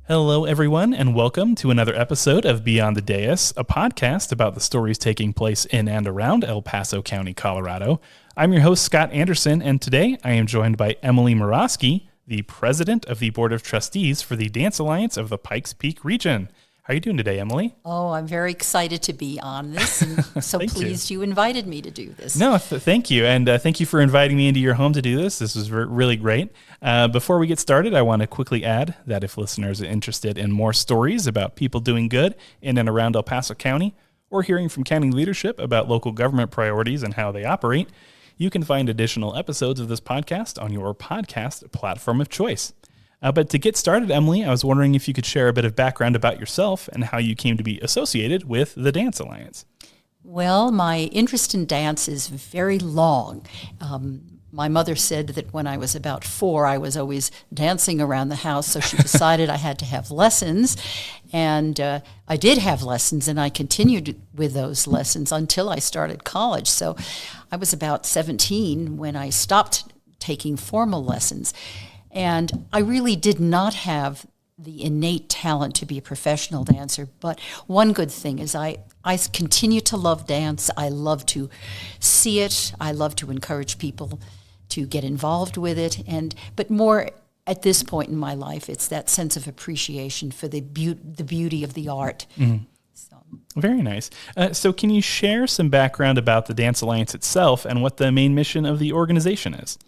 Hello, everyone, and welcome to another episode of Beyond the Dais, a podcast about the stories taking place in and around El Paso County, Colorado. I'm your host, Scott Anderson, and today I am joined by Emily Murawski, the president of the Board of Trustees for the Dance Alliance of the Pikes Peak Region. How are you doing today, Emily? Oh, I'm very excited to be on this, and so pleased you invited me to do this. No, thank you, and thank you for inviting me into your home to do this. This was really great. Before we get started, I want to quickly add that if listeners are interested in more stories about people doing good in and around El Paso County, or hearing from county leadership about local government priorities and how they operate, you can find additional episodes of this podcast on your podcast platform of choice. But to get started, Emily, I was wondering if you could share a bit of background about yourself and how you came to be associated with the Dance Alliance. Well, my interest in dance is very long. My mother said that when I was about 4, I was always dancing around the house, so she decided I had to have lessons. And I did have lessons, and I continued with those lessons until I started college. So I was about 17 when I stopped taking formal lessons. And I really did not have the innate talent to be a professional dancer, but one good thing is I continue to love dance. I love to see it. I love to encourage people to get involved with it. But more at this point in my life, it's that sense of appreciation for the beauty of the art. Mm-hmm. Very nice. So can you share some background about the Dance Alliance itself and what the main mission of the organization is?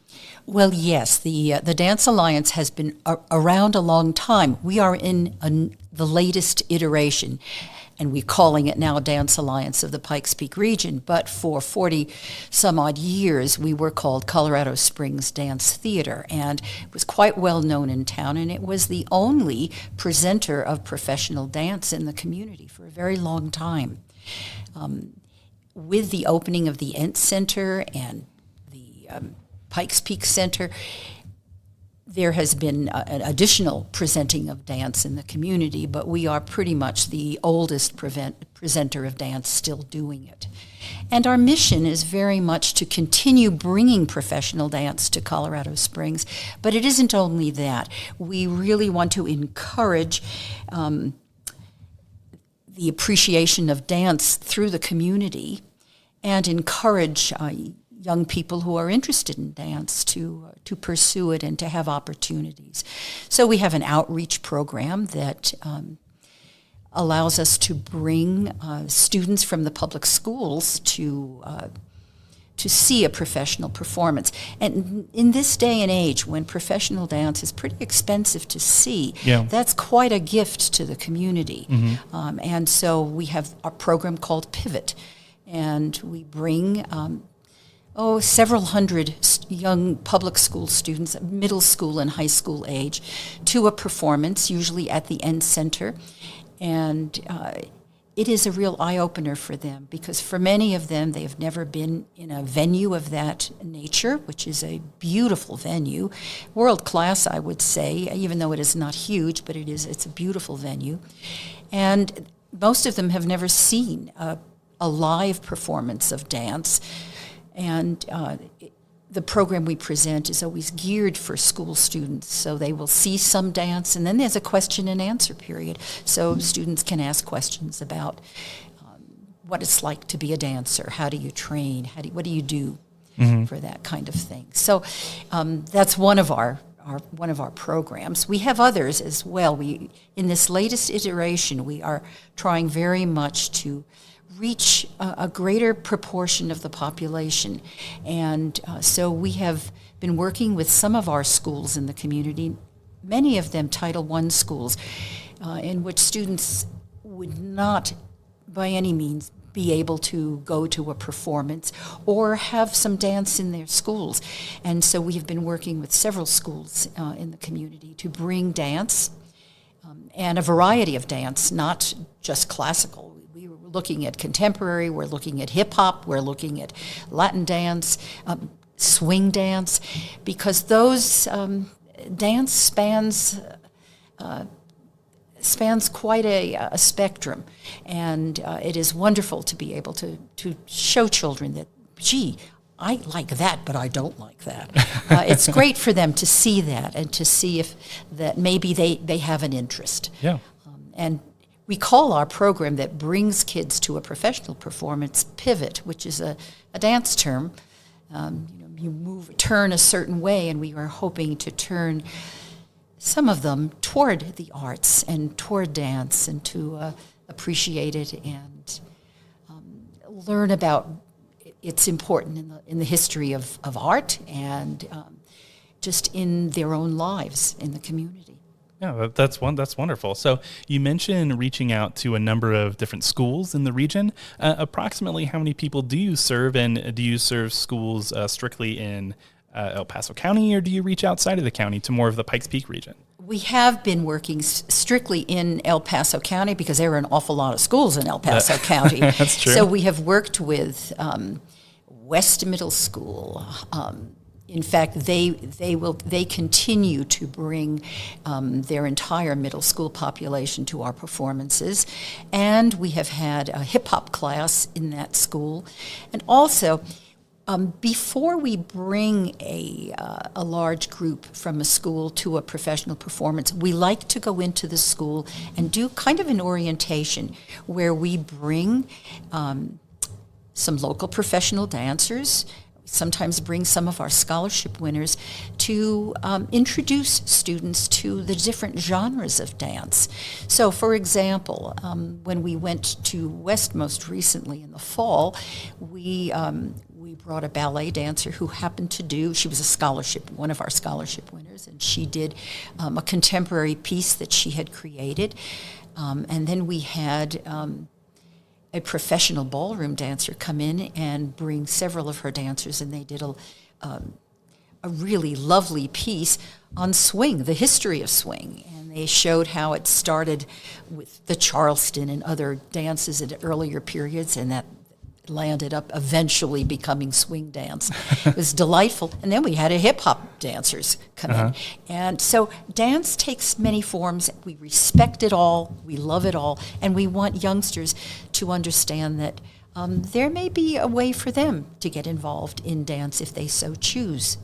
Well, yes, the Dance Alliance has been around a long time. We are in the latest iteration, and we're calling it now Dance Alliance of the Pikes Peak Region. But for 40-some-odd years, we were called Colorado Springs Dance Theater, and it was quite well known in town, and it was the only presenter of professional dance in the community for a very long time. With the opening of the Ent Center and the Pikes Peak Center, there has been an additional presenting of dance in the community, but we are pretty much the oldest presenter of dance still doing it. And our mission is very much to continue bringing professional dance to Colorado Springs, but it isn't only that. We really want to encourage the appreciation of dance through the community and encourage young people who are interested in dance to pursue it and to have opportunities. So we have an outreach program that allows us to bring students from the public schools to see a professional performance. And in this day and age, when professional dance is pretty expensive to see, that's quite a gift to the community. Mm-hmm. And so we have a program called Pivot, and we bring several hundred young public school students, middle school and high school age, to a performance, usually at the Ent Center. And it is a real eye-opener for them, because for many of them, they have never been in a venue of that nature, which is a beautiful venue, world-class, I would say, even though it is not huge, but it's a beautiful venue. And most of them have never seen a live performance of dance. And the program we present is always geared for school students, so they will see some dance, and then there's a question and answer period, so students can ask questions about what it's like to be a dancer, how do you train, what do you do for that kind of thing. So that's one of our programs. We have others as well. In this latest iteration, we are trying very much to reach a greater proportion of the population. And so we have been working with some of our schools in the community, many of them Title I schools, in which students would not by any means be able to go to a performance or have some dance in their schools. And so we have been working with several schools in the community to bring dance and a variety of dance, not just classical. Looking at contemporary, we're looking at hip-hop, we're looking at Latin dance, swing dance, because those dance spans quite a spectrum. And it is wonderful to be able to show children that, gee, I like that, but I don't like that. It's great for them to see that and to see if that maybe they have an interest. Yeah. And we call our program that brings kids to a professional performance Pivot, which is a dance term. You turn a certain way, and we are hoping to turn some of them toward the arts and toward dance and to appreciate it and learn about its importance in the history of art and just in their own lives in the community. Yeah, that's wonderful. So you mentioned reaching out to a number of different schools in the region. Approximately how many people do you serve, and do you serve schools strictly in El Paso County, or do you reach outside of the county to more of the Pikes Peak region? We have been working strictly in El Paso County because there are an awful lot of schools in El Paso County. That's true. So we have worked with West Middle School. In fact, they continue to bring their entire middle school population to our performances, and we have had a hip hop class in that school, and also. Before we bring a large group from a school to a professional performance, we like to go into the school and do kind of an orientation where we bring some local professional dancers, sometimes bring some of our scholarship winners to introduce students to the different genres of dance. So, for example, when we went to West most recently in the fall, we brought a ballet dancer who happened to she was one of our scholarship winners, and she did a contemporary piece that she had created. And then we had a professional ballroom dancer come in and bring several of her dancers, and they did a really lovely piece on swing, the history of swing. And they showed how it started with the Charleston and other dances at earlier periods, and that landed up eventually becoming swing dance. It was delightful. And then we had a hip-hop dancers come in. And so dance takes many forms. We respect it all. We love it all. And we want youngsters to understand that there may be a way for them to get involved in dance if they so choose.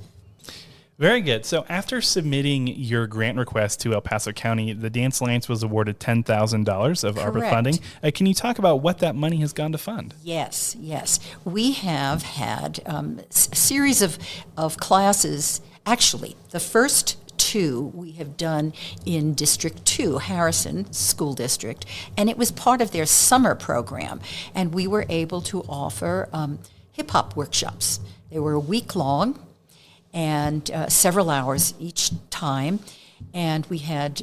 Very good. So after submitting your grant request to El Paso County, the Dance Alliance was awarded $10,000 of ARPA funding. Can you talk about what that money has gone to fund? Yes. We have had a series of classes. Actually, the first two we have done in District 2, Harrison School District, and it was part of their summer program. And we were able to offer hip-hop workshops. They were a week long, and several hours each time, and we had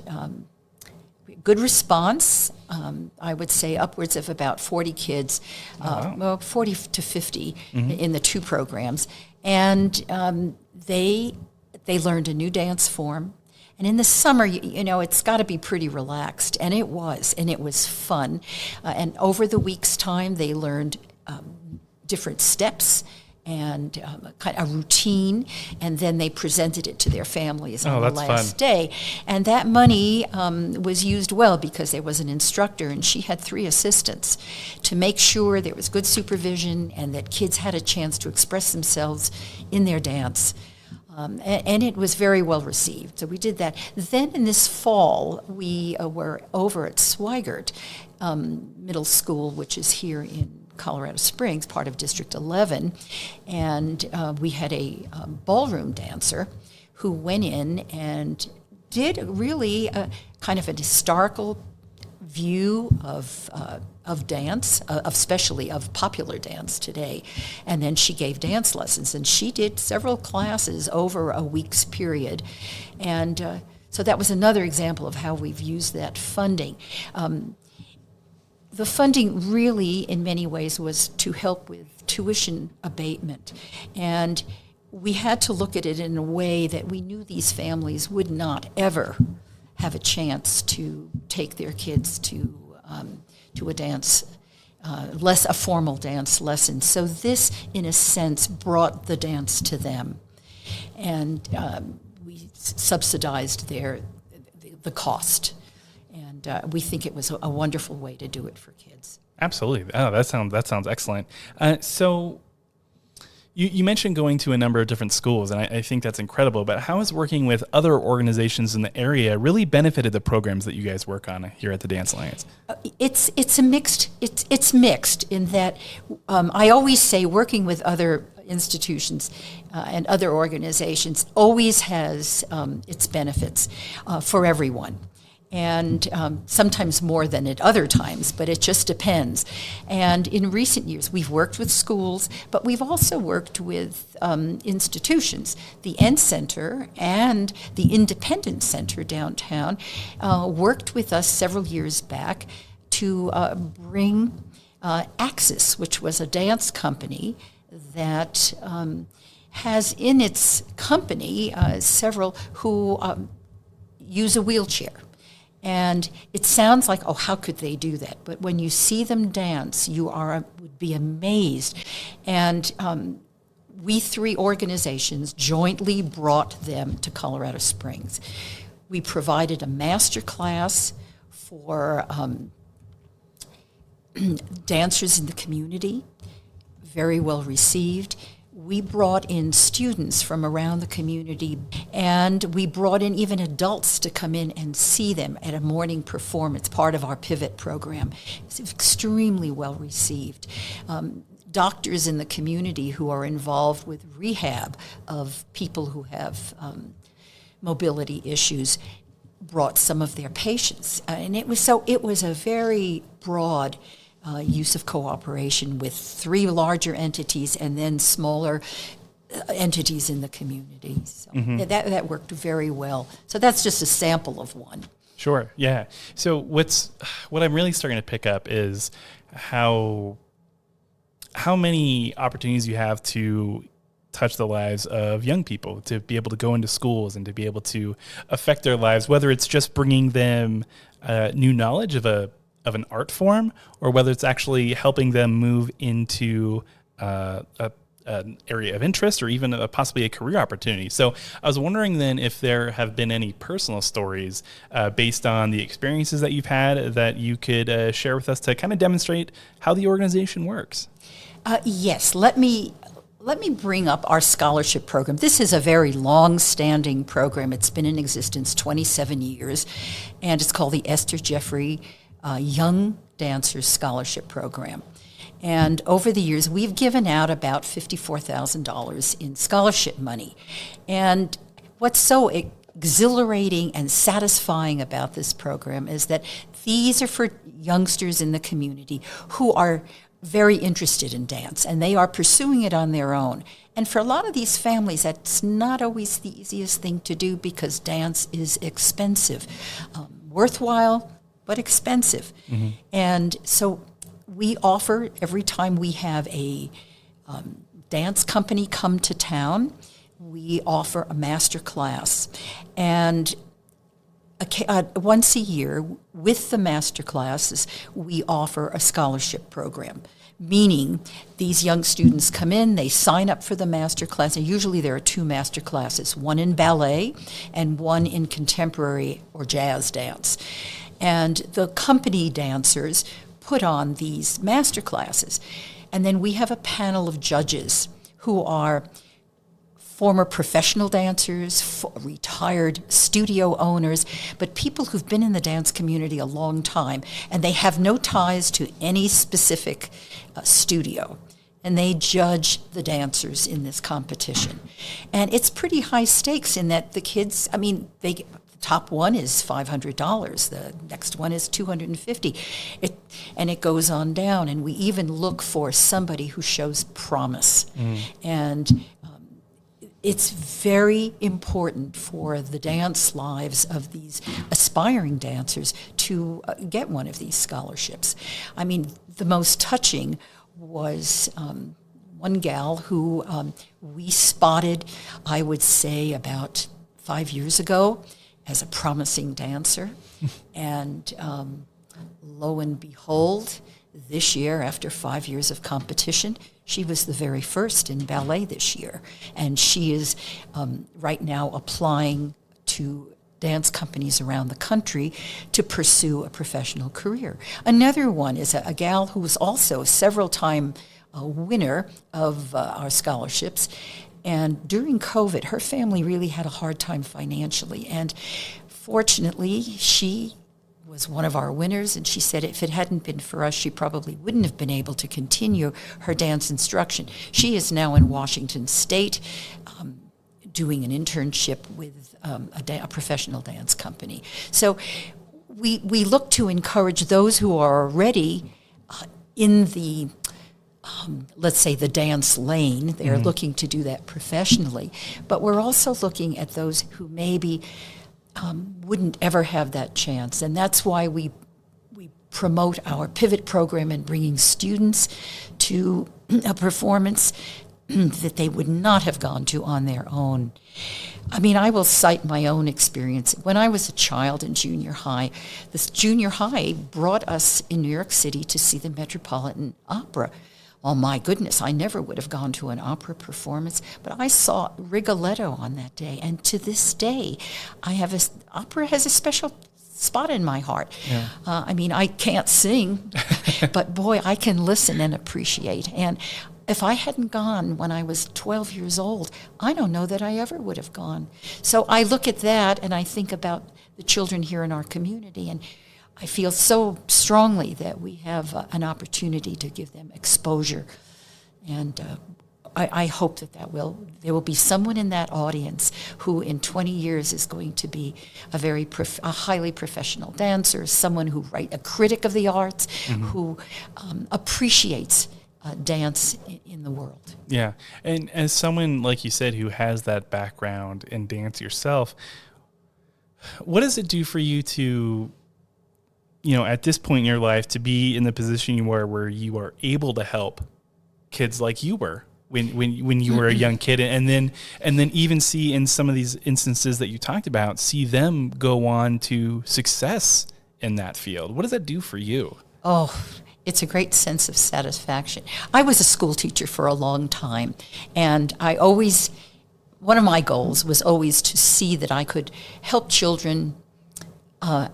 good response. I would say upwards of about 40 kids, 40 to 50 in the two programs, and they learned a new dance form. And in the summer, it's got to be pretty relaxed, and it was fun. And over the week's time, they learned different steps and a routine, and then they presented it to their families on the last day. And that money was used well because there was an instructor, and she had 3 assistants to make sure there was good supervision and that kids had a chance to express themselves in their dance. And it was very well received. So we did that. Then in this fall, we were over at Swigert Middle School, which is here in Colorado Springs, part of District 11, and we had a ballroom dancer who went in and did really kind of a historical view of dance, especially of popular dance today. And then she gave dance lessons, and she did several classes over a week's period. And so that was another example of how we've used that funding. The funding really, in many ways, was to help with tuition abatement. And we had to look at it in a way that we knew these families would not ever have a chance to take their kids to a dance, a formal dance lesson. So this, in a sense, brought the dance to them. And we subsidized the cost. And we think it was a wonderful way to do it for kids. Absolutely. Oh, that sounds excellent. So You mentioned going to a number of different schools, and I think that's incredible, but how has working with other organizations in the area really benefited the programs that you guys work on here at the Dance Alliance? It's mixed in that I always say working with other institutions and other organizations always has its benefits for everyone. And sometimes more than at other times, but it just depends. And in recent years, we've worked with schools, but we've also worked with institutions. The End Center and the Independent Center downtown worked with us several years back to bring Axis, which was a dance company that has in its company several who use a wheelchair. And it sounds like, oh, how could they do that? But when you see them dance, would be amazed. And we three organizations jointly brought them to Colorado Springs. We provided a master class for dancers in the community, very well received. We brought in students from around the community, and we brought in even adults to come in and see them at a morning performance, part of our Pivot program. It's extremely well received. Doctors in the community who are involved with rehab of people who have mobility issues brought some of their patients. And it was a very broad use of cooperation with three larger entities and then smaller entities in the community. So that worked very well. So that's just a sample of one. Sure, yeah. So what I'm really starting to pick up is how many opportunities you have to touch the lives of young people, to be able to go into schools and to be able to affect their lives, whether it's just bringing them new knowledge of an art form, or whether it's actually helping them move into an area of interest or even possibly a career opportunity. So I was wondering then if there have been any personal stories based on the experiences that you've had that you could share with us to kind of demonstrate how the organization works. Yes, let me bring up our scholarship program. This is a very long-standing program. It's been in existence 27 years, and it's called the Esther Jeffrey Young Dancers Scholarship Program. And over the years, we've given out about $54,000 in scholarship money. And what's so exhilarating and satisfying about this program is that these are for youngsters in the community who are very interested in dance, and they are pursuing it on their own. And for a lot of these families, that's not always the easiest thing to do because dance is expensive. Worthwhile, but expensive. Mm-hmm. And so we offer, every time we have a dance company come to town, we offer a master class. And once a year, with the master classes, we offer a scholarship program, meaning these young students come in, they sign up for the master class, and usually there are two master classes, one in ballet and one in contemporary or jazz dance. And the company dancers put on these master classes. And then we have a panel of judges who are former professional dancers, retired studio owners, but people who've been in the dance community a long time, and they have no ties to any specific studio. And they judge the dancers in this competition. And it's pretty high stakes in that the kids, the top one is $500. The next one is $250. And it goes on down. And we even look for somebody who shows promise. And it's very important for the dance lives of these aspiring dancers to get one of these scholarships. The most touching was one gal who we spotted, I would say, about 5 years ago as a promising dancer. And lo and behold, this year, after 5 years of competition, she was the very first in ballet this year. And she is right now applying to dance companies around the country to pursue a professional career. Another one is a gal who was also a several-time winner of our scholarships. And during COVID, her family really had a hard time financially. And fortunately, she was one of our winners, and she said if it hadn't been for us, she probably wouldn't have been able to continue her dance instruction. She is now in Washington State doing an internship with a professional dance company. So we look to encourage those who are already in the let's say the dance lane. They're looking to do that professionally, but we're also looking at those who maybe wouldn't ever have that chance, and that's why we promote our Pivot program and bringing students to a performance that they would not have gone to on their own. I mean, I will cite my own experience. When I was a child in junior high, this junior high brought us in New York City to see the Metropolitan Opera. Oh my goodness, I never would have gone to an opera performance, but I saw Rigoletto on that day, and to this day, opera has a special spot in my heart. Yeah. I mean, I can't sing, but boy, I can listen and appreciate. And if I hadn't gone when I was 12 years old, I don't know that I ever would have gone. So I look at that and I think about the children here in our community, and I feel so strongly that we have an opportunity to give them exposure, and I hope that there will be someone in that audience who in 20 years is going to be a highly professional dancer, someone a critic of the arts, who appreciates dance in the world. Yeah, and as someone, like you said, who has that background in dance yourself, what does it do for you to, at this point in your life, to be in the position you are where you are able to help kids like you were when you were a young kid, and then even see in some of these instances that you talked about, see them go on to success in that field? What does that do for you? Oh, it's a great sense of satisfaction. I was a school teacher for a long time, and one of my goals was always to see that I could help children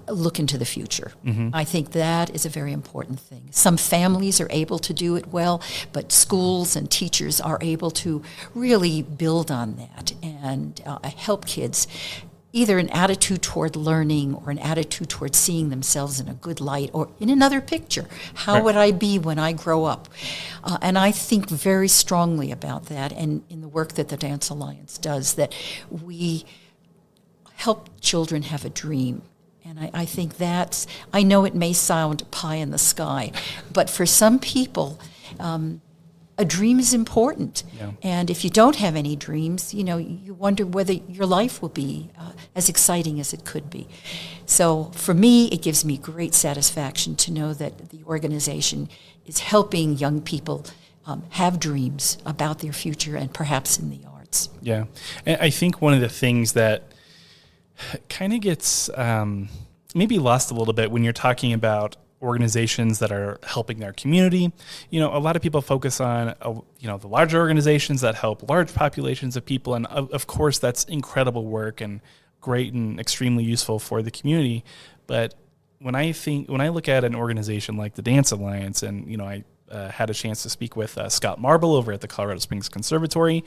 look into the future. I think that is a very important thing. Some families are able to do it well, but schools and teachers are able to really build on that and help kids, either an attitude toward learning or an attitude toward seeing themselves in a good light or in another picture. How would I be when I grow up? And I think very strongly about that, and in the work that the Dance Alliance does, that we help children have a dream. And I think I know it may sound pie in the sky, but for some people, a dream is important. Yeah. And if you don't have any dreams, you wonder whether your life will be as exciting as it could be. So for me, it gives me great satisfaction to know that the organization is helping young people have dreams about their future and perhaps in the arts. Yeah. And I think one of the things that kind of gets maybe lost a little bit when you're talking about organizations that are helping their community. A lot of people focus on, the larger organizations that help large populations of people. And of course, that's incredible work and great and extremely useful for the community. But when I look at an organization like the Dance Alliance, and, I had a chance to speak with Scott Marble over at the Colorado Springs Conservatory,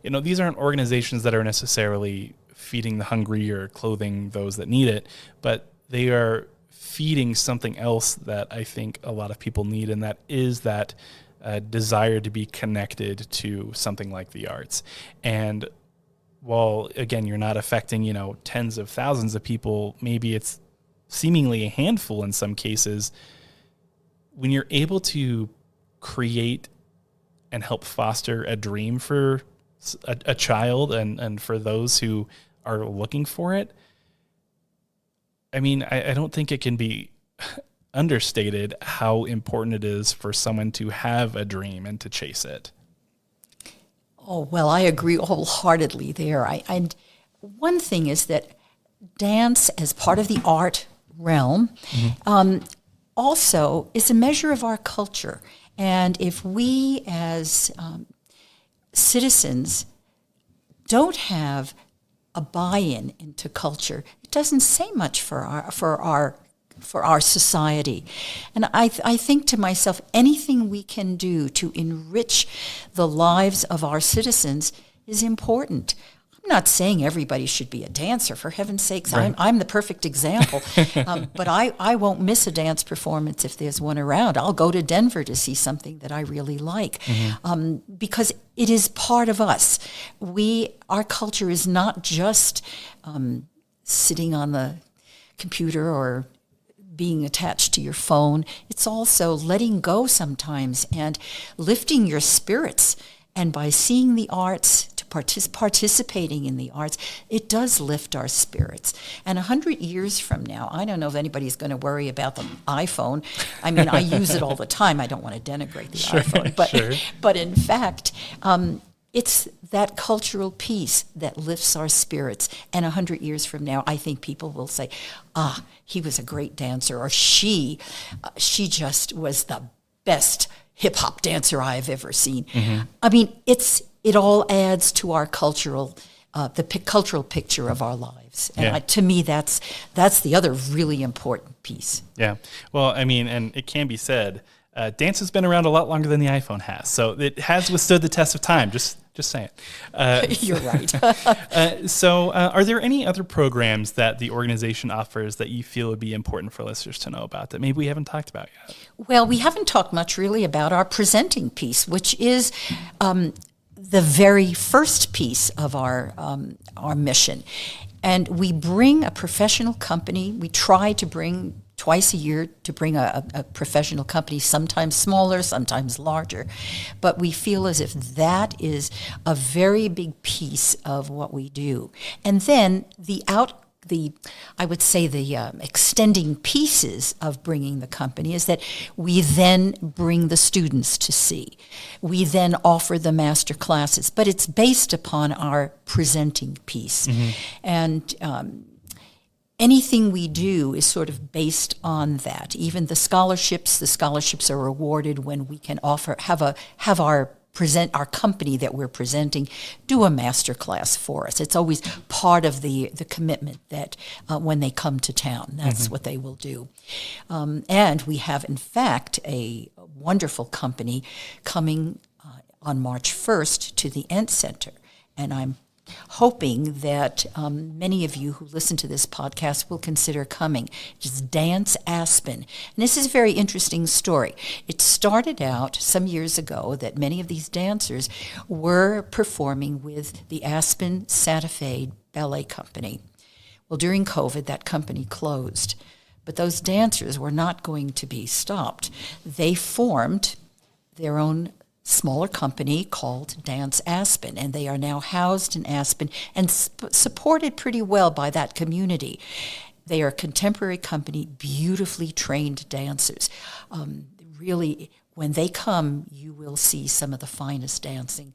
these aren't organizations that are necessarily feeding the hungry or clothing those that need it, but they are feeding something else that I think a lot of people need, and that is that desire to be connected to something like the arts. And while, again, you're not affecting, tens of thousands of people, maybe it's seemingly a handful in some cases, when you're able to create and help foster a dream for a child and for those who are looking for it, I mean, I don't think it can be understated how important it is for someone to have a dream and to chase it. Oh, well, I agree wholeheartedly there. And one thing is that dance, as part of the art realm, also is a measure of our culture. And if we as citizens don't have a buy-in into culture, it doesn't say much for our for our society. And I think to myself, anything we can do to enrich the lives of our citizens is important. I'm not saying everybody should be a dancer, for heaven's sakes. Right. I'm the perfect example. But I won't miss a dance performance if there's one around. I'll go to Denver to see something that I really like, because it is part of us. Our culture is not just sitting on the computer or being attached to your phone. It's also letting go sometimes and lifting your spirits. And by seeing the arts, participating in the arts, it does lift our spirits. And 100 years from now, I don't know if anybody's going to worry about the iPhone. I mean, I use it all the time. I don't want to denigrate the iPhone. But in fact, it's that cultural piece that lifts our spirits. And 100 years from now, I think people will say, he was a great dancer, or she just was the best hip-hop dancer I've ever seen. I mean, it all adds to our cultural picture of our lives. And to me, that's the other really important piece. Yeah. Well, I mean, and it can be said, dance has been around a lot longer than the iPhone has. So it has withstood the test of time. Just saying. You're right. So are there any other programs that the organization offers that you feel would be important for listeners to know about that maybe we haven't talked about yet? Well, we haven't talked much really about our presenting piece, which is the very first piece of our mission. And we bring a professional company. We try to bring twice a year to bring a professional company, sometimes smaller, sometimes larger. But we feel as if that is a very big piece of what we do. And then the extending pieces of bringing the company is that we then bring the students to see. We then offer the master classes, but it's based upon our presenting piece. And anything we do is sort of based on that. Even the scholarships are awarded when we can have our company that we're presenting do a master class for us. It's always part of the commitment that when they come to town, that's what they will do. And we have, in fact, a wonderful company coming on March 1st to the Ent Center. And I'm hoping that many of you who listen to this podcast will consider coming. It's Dance Aspen. And this is a very interesting story. It started out some years ago that many of these dancers were performing with the Aspen Santa Fe Ballet Company. Well, during COVID, that company closed. But those dancers were not going to be stopped. They formed their own smaller company called Dance Aspen, and they are now housed in Aspen and supported pretty well by that community. They are a contemporary company, beautifully trained dancers. Really, when they come, you will see some of the finest dancing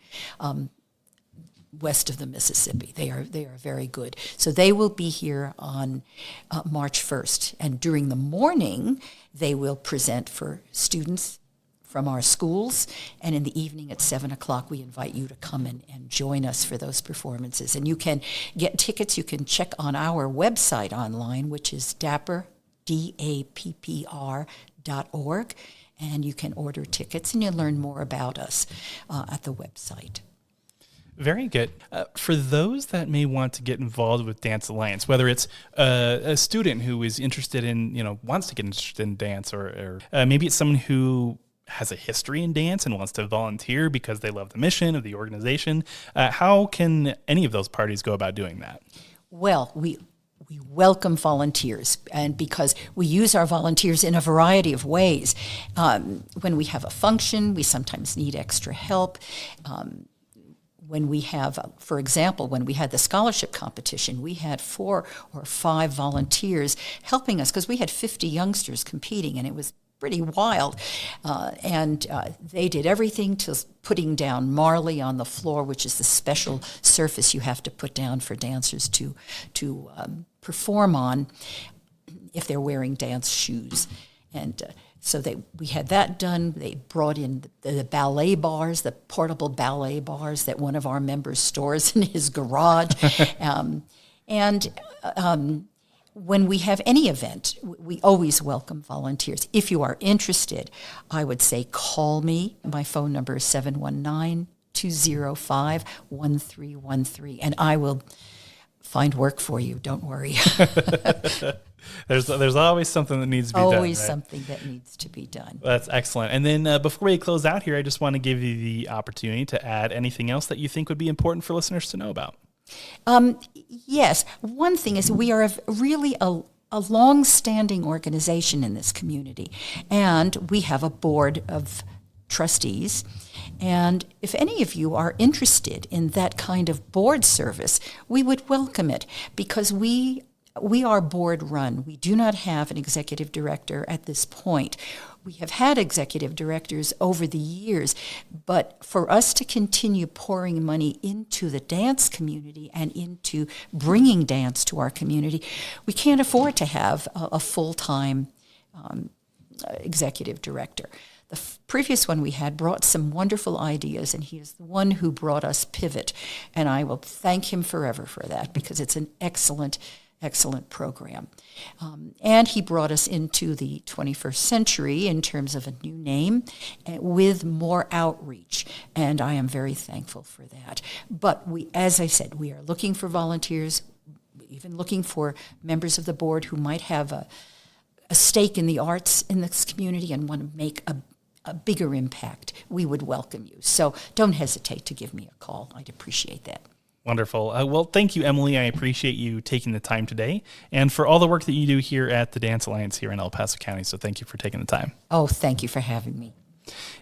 west of the Mississippi. They are very good. So they will be here on March 1st, and during the morning, they will present for students from our schools, and in the evening at 7 o'clock, we invite you to come and join us for those performances. And you can get tickets. You can check on our website online, which is dappr.org, and you can order tickets, and you'll learn more about us at the website. Very good. For those that may want to get involved with Dance Alliance, whether it's a student who is interested in, wants to get interested in dance, or maybe it's someone who has a history in dance and wants to volunteer because they love the mission of the organization, how can any of those parties go about doing that? Well, we welcome volunteers, and because we use our volunteers in a variety of ways. When we have a function, we sometimes need extra help. When we have, for example, when we had the scholarship competition, we had 4 or 5 volunteers helping us because we had 50 youngsters competing, and it was pretty wild. And they did everything to putting down marley on the floor, which is the special surface you have to put down for dancers to perform on if they're wearing dance shoes. And so we had that done. They brought in the ballet bars, the portable ballet bars that one of our members stores in his garage. when we have any event, we always welcome volunteers. If you are interested, I would say call me. My phone number is 719-205-1313, and I will find work for you. Don't worry. There's always something that needs to be done. Always right? something that needs to be done. That's excellent. And then before we close out here, I just want to give you the opportunity to add anything else that you think would be important for listeners to know about. Yes. One thing is we are really a long-standing organization in this community, and we have a board of trustees. And if any of you are interested in that kind of board service, we would welcome it, because we are board run. We do not have an executive director at this point. We have had executive directors over the years, but for us to continue pouring money into the dance community and into bringing dance to our community, we can't afford to have a full-time executive director. The previous one we had brought some wonderful ideas, and he is the one who brought us Pivot, and I will thank him forever for that, because it's an excellent program. And he brought us into the 21st century in terms of a new name with more outreach, and I am very thankful for that. But as I said, we are looking for volunteers, even looking for members of the board who might have a stake in the arts in this community and want to make a bigger impact. We would welcome you. So don't hesitate to give me a call. I'd appreciate that. Wonderful. Well, thank you, Emily. I appreciate you taking the time today and for all the work that you do here at the Dance Alliance here in El Paso County. So thank you for taking the time. Oh, thank you for having me.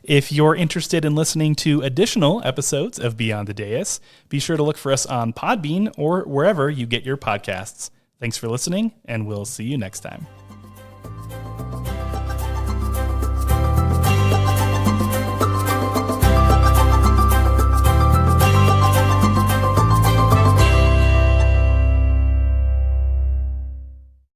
If you're interested in listening to additional episodes of Beyond the Dais, be sure to look for us on Podbean or wherever you get your podcasts. Thanks for listening, and we'll see you next time.